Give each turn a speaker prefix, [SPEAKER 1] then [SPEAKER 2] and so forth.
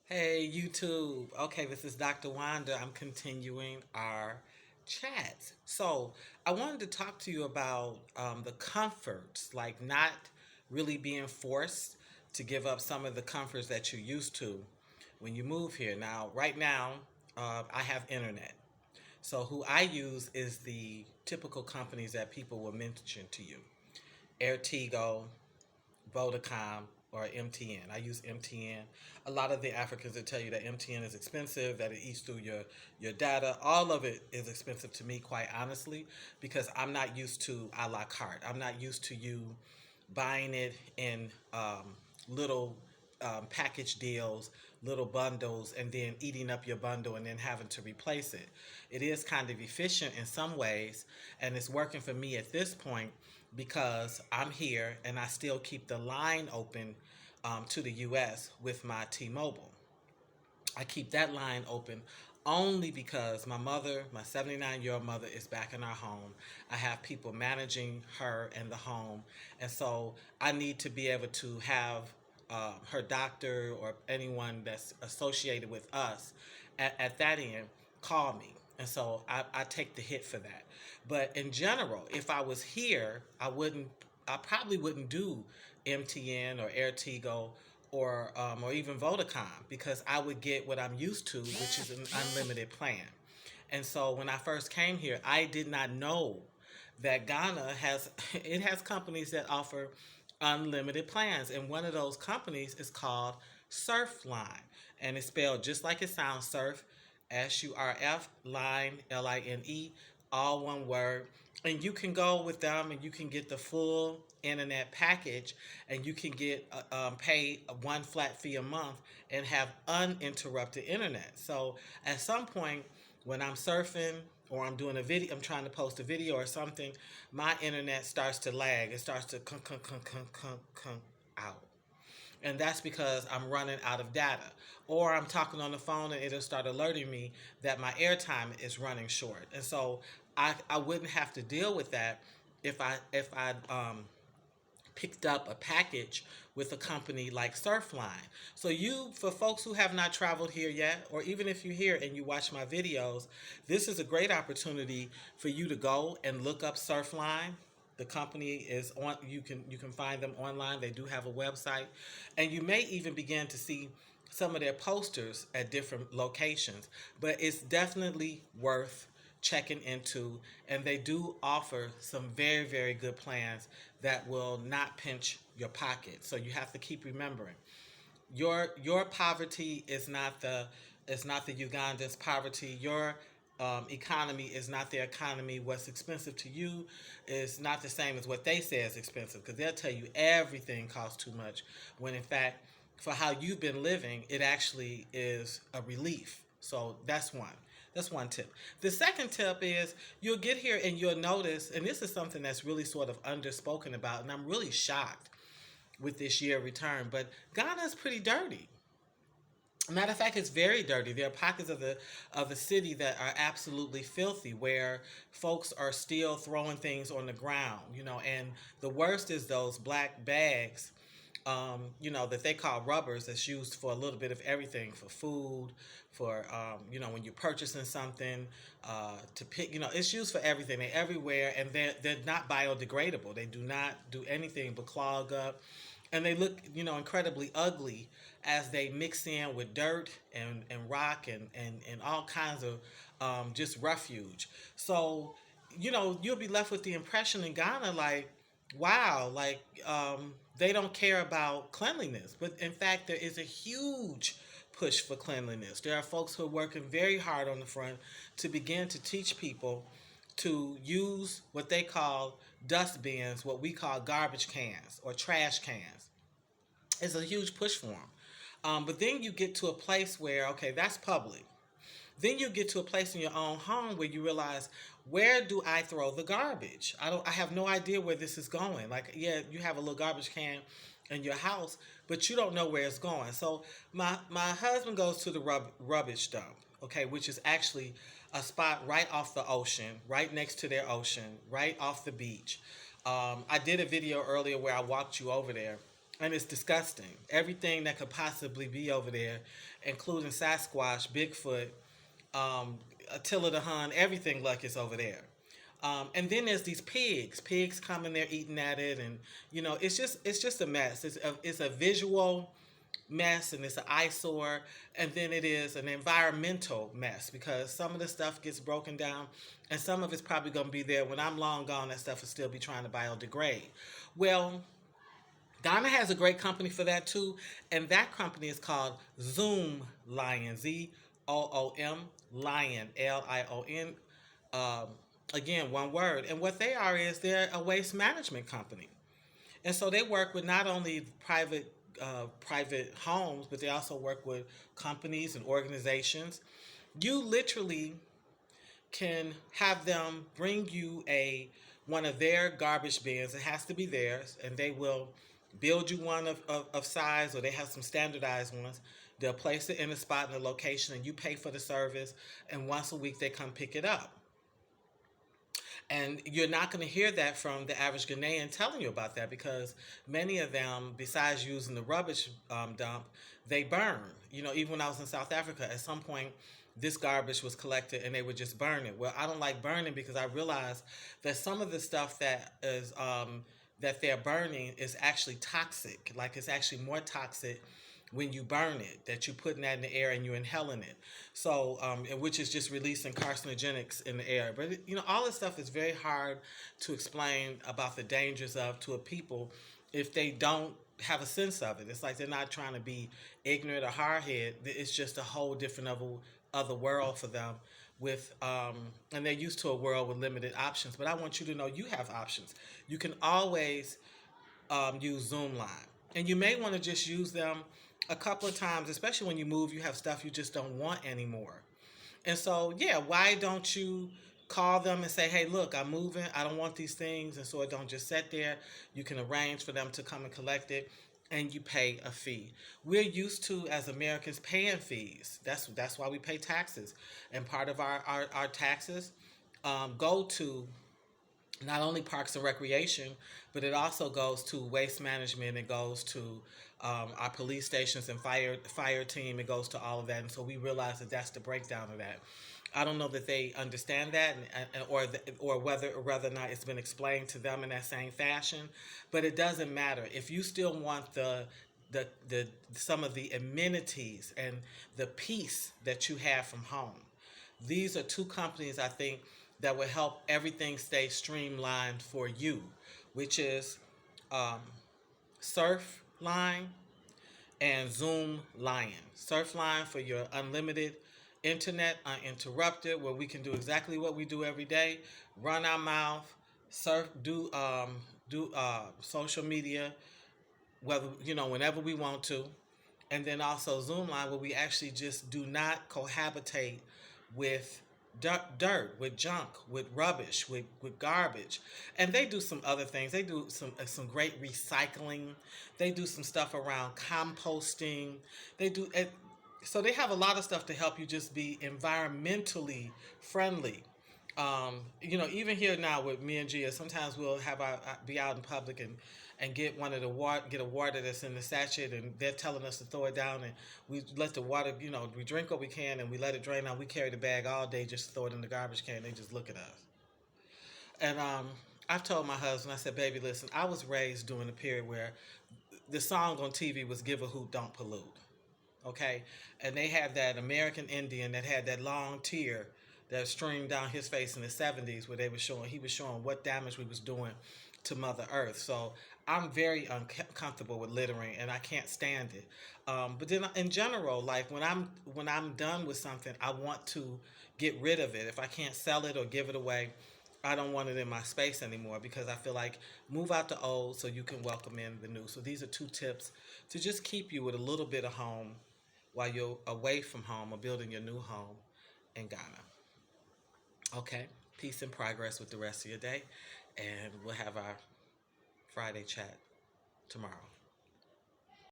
[SPEAKER 1] Hey YouTube. Okay, this is Dr. Wanda. I'm continuing our chat. So, I wanted to talk to you about the comforts, like not really being forced to give up some of the comforts that you're used to when you move here. Now, right now, I have internet. So, who I use is the typical companies that people will mention to you: Airtigo, Vodacom, or MTN. I use MTN. A lot of the Africans will tell you that MTN is expensive, that it eats through your data. All of it is expensive to me, quite honestly, because I'm not used to a la carte. I'm not used to you buying it in little package deals, little bundles, and then eating up your bundle and then having to replace it. It is kind of efficient in some ways, and it's working for me at this point because I'm here and I still keep the line open to the US with my T Mobile. I keep that line open only because my mother, my 79-year-old mother, is back in our home. I have people managing her and the home. And so I need to be able to have her doctor or anyone that's associated with us at that end call me. And so I take the hit for that. But in general, if I was here, I probably wouldn't do MTN or Airtigo or even Vodacom because I would get what I'm used to, which is an unlimited plan. And so when I first came here, I did not know that Ghana has it has companies that offer unlimited plans, and one of those companies is called Surfline, and it's spelled just like it sounds: Surf, SURF, Line, LINE, all one word. And you can go with them, and you can get the full internet package, and you can get pay one flat fee a month and have uninterrupted internet. So at some point when I'm surfing or I'm doing a video, I'm trying to post a video or something, my internet starts to lag. It starts to come out. And that's because I'm running out of data. Or I'm talking on the phone and it'll start alerting me that my airtime is running short. And so I wouldn't have to deal with that if I picked up a package with a company like Surfline. So for folks who have not traveled here yet, or even if you're here and you watch my videos, this is a great opportunity for you to go and look up Surfline. The company is on. You can find them online. They do have a website, and you may even begin to see some of their posters at different locations. But it's definitely worth checking into, and they do offer some very, very good plans that will not pinch your pocket. So you have to keep remembering your poverty is not the Ugandan's poverty. Your economy is not their economy. What's expensive to you is not the same as what they say is expensive, because they'll tell you everything costs too much, when in fact, for how you've been living, it actually is a relief. So that's one. That's one tip. The second tip is you'll get here and you'll notice, and this is something that's really sort of underspoken about, and I'm really shocked with this year return, but Ghana is pretty dirty. Matter of fact, it's very dirty. There are pockets of the city that are absolutely filthy, where folks are still throwing things on the ground, and the worst is those black bags, that they call rubbers, that's used for a little bit of everything, for food, for, when you're purchasing something, to pick, it's used for everything. They're everywhere, and they're not biodegradable. They do not do anything but clog up, and they look, incredibly ugly as they mix in with dirt and rock and all kinds of just refuge. So, you'll be left with the impression in Ghana, like, wow, like, they don't care about cleanliness. But in fact, there is a huge push for cleanliness. There are folks who are working very hard on the front to begin to teach people to use what they call dust bins, what we call garbage cans or trash cans. It's a huge push for them. But then you get to a place where, okay, that's public. Then you get to a place in your own home where you realize, where do I throw the garbage? I have no idea where this is going. Like, yeah, you have a little garbage can in your house, but you don't know where it's going. So my husband goes to the rubbish dump, okay, which is actually a spot right off the ocean, right next to their ocean, right off the beach. I did a video earlier where I walked you over there, and it's disgusting. Everything that could possibly be over there including Sasquatch, Bigfoot, um, Attila the Hun, everything like is over there. And then there's these pigs. Pigs come in there eating at it, and it's just a mess. It's a visual mess, and it's an eyesore, and then it is an environmental mess because some of the stuff gets broken down, and some of it's probably going to be there when I'm long gone. That stuff will still be trying to biodegrade. Well, Ghana has a great company for that too, and that company is called Zoom Lion, Zoom Lion, Lion. Um, Again, one word. And what they are is they're a waste management company, and so they work with not only private homes, but they also work with companies and organizations. You literally can have them bring you a one of their garbage bins. It has to be theirs, and they will build you one of size, or they have some standardized ones. They'll place it in a spot in a location, and you pay for the service. And once a week, they come pick it up. And you're not going to hear that from the average Ghanaian telling you about that because many of them, besides using the rubbish dump, they burn. Even when I was in South Africa, at some point, this garbage was collected and they would just burn it. Well, I don't like burning because I realize that some of the stuff that they're burning is actually toxic. Like it's actually more toxic when you burn it, that you're putting that in the air and you're inhaling it. So, which is just releasing carcinogenics in the air. But all this stuff is very hard to explain about the dangers of to a people if they don't have a sense of it. It's like they're not trying to be ignorant or hard-headed. It's just a whole different other world for them. And they're used to a world with limited options. But I want you to know you have options. You can always use Zoomline. And you may want to just use them a couple of times, especially when you move, you have stuff you just don't want anymore. And so, yeah, why don't you call them and say, hey, look, I'm moving. I don't want these things. And so it don't just sit there. You can arrange for them to come and collect it, and you pay a fee. We're used to, as Americans, paying fees. That's why we pay taxes. And part of our taxes go to not only parks and recreation, but it also goes to waste management. It goes to our police stations and fire team. It goes to all of that, and so we realize that that's the breakdown of that. I don't know that they understand that, or whether or not it's been explained to them in that same fashion. But it doesn't matter if you still want the some of the amenities and the peace that you have from home. These are two companies I think that will help everything stay streamlined for you, which is um, Surfline and Zoom Lion. Surfline for your unlimited internet, uninterrupted, where we can do exactly what we do every day: run our mouth, surf, do social media, whenever we want to, and then also Zoomline, where we actually just do not cohabitate with dirt, with junk, with rubbish, with garbage. And they do some other things. They do some great recycling. They do some stuff around composting. They do it. So they have a lot of stuff to help you just be environmentally friendly. Even here now with me and Gia, sometimes we'll have be out in public and get one of the water, get a water that's in the sachet, and they're telling us to throw it down, and we let the water, we drink what we can, and we let it drain out. We carry the bag all day, just throw it in the garbage can. They just look at us. And I've told my husband, I said, baby, listen, I was raised during a period where the song on TV was "Give a Hoot, Don't Pollute." Okay, and they had that American Indian that had that long tear that streamed down his face in the '70s, where he was showing what damage we was doing to Mother Earth. So I'm very uncomfortable with littering, and I can't stand it. But then, in general, like when I'm done with something, I want to get rid of it. If I can't sell it or give it away, I don't want it in my space anymore because I feel like move out the old so you can welcome in the new. So these are two tips to just keep you with a little bit of home while you're away from home or building your new home in Ghana. Okay, peace and progress with the rest of your day, and we'll have our Friday chat tomorrow.